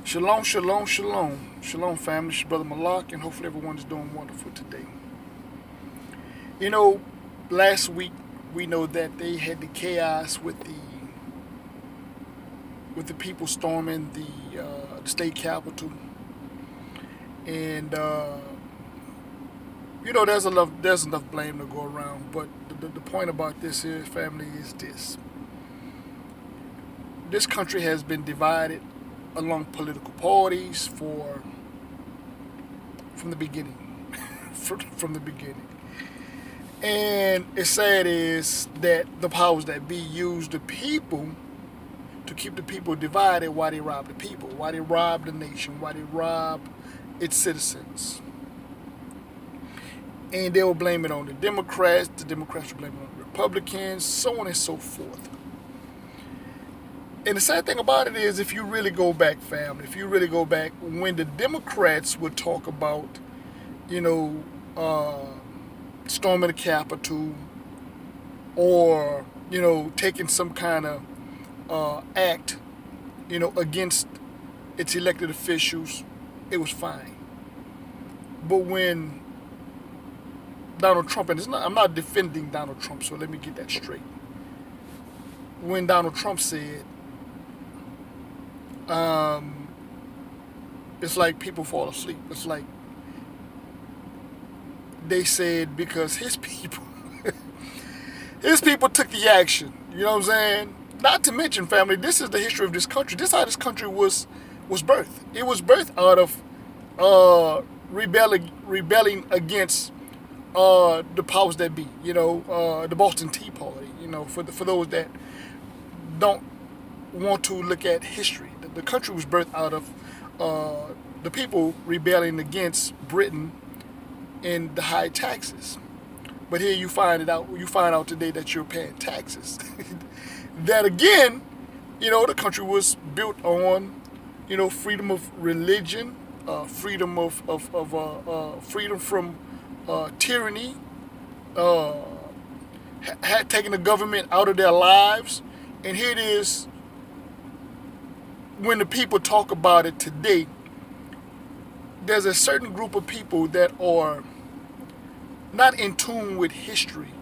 Shalom, shalom, shalom. Shalom, family. It's your brother Malak, and hopefully everyone is doing wonderful today. You know, last week we know that they had the chaos with the people storming the state capitol, and there's enough blame to go around. But the point about this here, family, is this: this country has been divided along political parties from the beginning, from the beginning. And it's sad is that the powers that be use the people to keep the people divided while they rob the people, while they rob the nation, while they rob its citizens. And they will blame it on the Democrats will blame it on the Republicans, so on and so forth. And the sad thing about it is, if you really go back, family, when the Democrats would talk about, storming the Capitol or, taking some kind of act, against its elected officials, it was fine. But when Donald Trump, and I'm not defending Donald Trump, so let me get that straight. When Donald Trump said, it's like people fall asleep. It's like they said because his people took the action. You know what I'm saying? Not to mention, family, this is the history of this country. This is how this country was birthed. It was birthed out of rebelling against the powers that be. The Boston Tea Party. For those that don't want to look at history. The country was birthed out of the people rebelling against Britain in the high taxes. But here you find out today that you're paying taxes. That again, the country was built on, freedom of religion, freedom freedom from tyranny, had taken the government out of their lives, and here it is. When the people talk about it today, there's a certain group of people that are not in tune with history.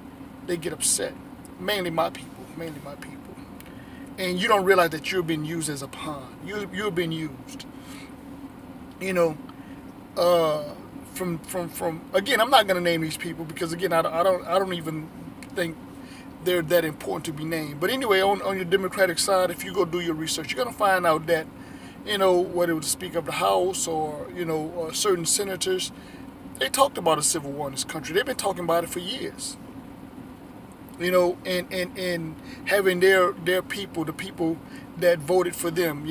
They get upset. Mainly my people. And you don't realize that you're being used as a pawn. You're being used. From again, I'm not gonna name these people because again, I don't even think they're that important to be named. But anyway, on your Democratic side, if you go do your research, you're going to find out that, whether it was the Speaker of the House or, certain senators, they talked about a civil war in this country. They've been talking about it for years. And having their people, the people that voted for them,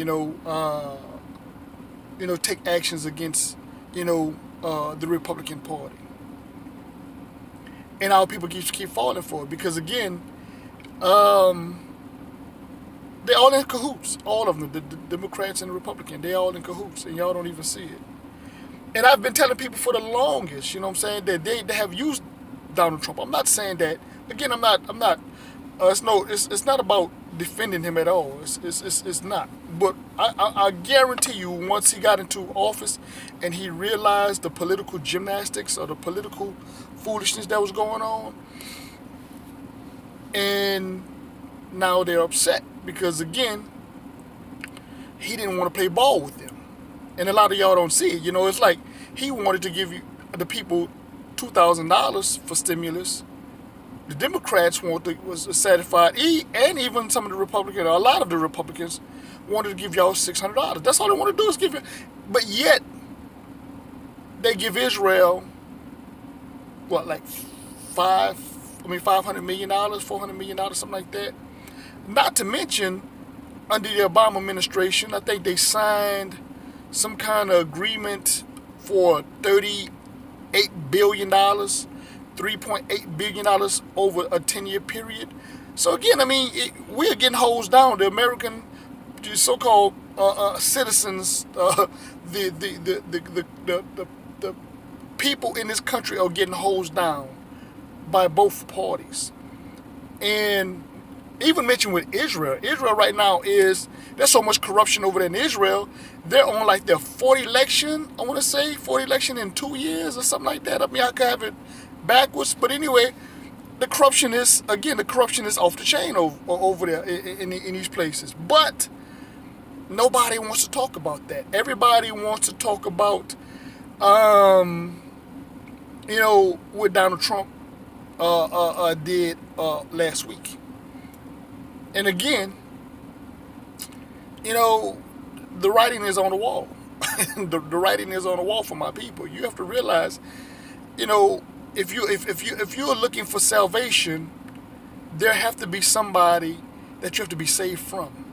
take actions against, the Republican Party. And our people keep falling for it because, again, they're all in cahoots. All of them, the Democrats and the Republicans, they're all in cahoots, and y'all don't even see it. And I've been telling people for the longest, that they have used Donald Trump. I'm not saying that. Again, I'm not. It's not about defending him at all. It's not. But I guarantee you, once he got into office and he realized the political gymnastics or the political foolishness that was going on, and now they're upset because, again, he didn't want to play ball with them. And a lot of y'all don't see it. It's like he wanted to give the people $2,000 for stimulus. The Democrats was satisfied, and even some of the Republicans, or a lot of the Republicans, wanted to give y'all $600. That's all they want to do is give you. But yet, they give Israel, like $500 million, $400 million, something like that. Not to mention, under the Obama administration, I think they signed some kind of agreement for $38 billion, $3.8 billion over a 10-year period. So again, we're getting hosed down. The American, so-called citizens, the people in this country are getting hosed down by both parties. And Even mentioned with Israel. Israel right now there's so much corruption over there in Israel. They're on like their fourth election, I want to say, fourth election in 2 years or something like that. I mean, I could have it backwards. But anyway, the corruption is off the chain over there in these places. But nobody wants to talk about that. Everybody wants to talk about, what Donald Trump did last week. And again, the writing is on the wall. the writing is on the wall for my people. You have to realize, if you're looking for salvation, there have to be somebody that you have to be saved from.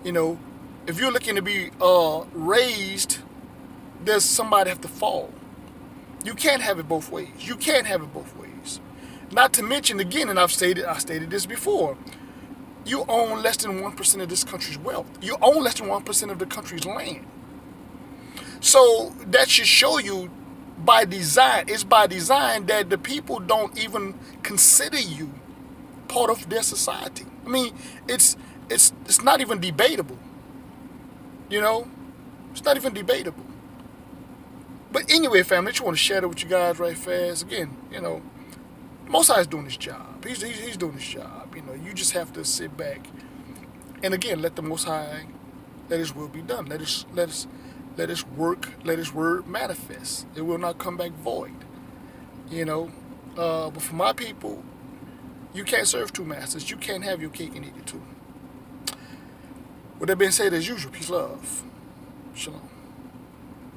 If you're looking to be raised, there's somebody have to fall. You can't have it both ways. You can't have it both ways. Not to mention, again, and I stated this before, you own less than 1% of this country's wealth. You own less than 1% of the country's land. So that should show you by design. It's by design that the people don't even consider you part of their society. I mean, it's not even debatable. It's not even debatable. But anyway, family, I just want to share that with you guys right fast. Again, Most High is doing his job. He's doing his job. You just have to sit back and again let the Most High, let His will be done. Let us work. Let His word manifest. It will not come back void. But for my people, you can't serve two masters. You can't have your cake and eat it too. With that being said, as usual, peace, love, shalom.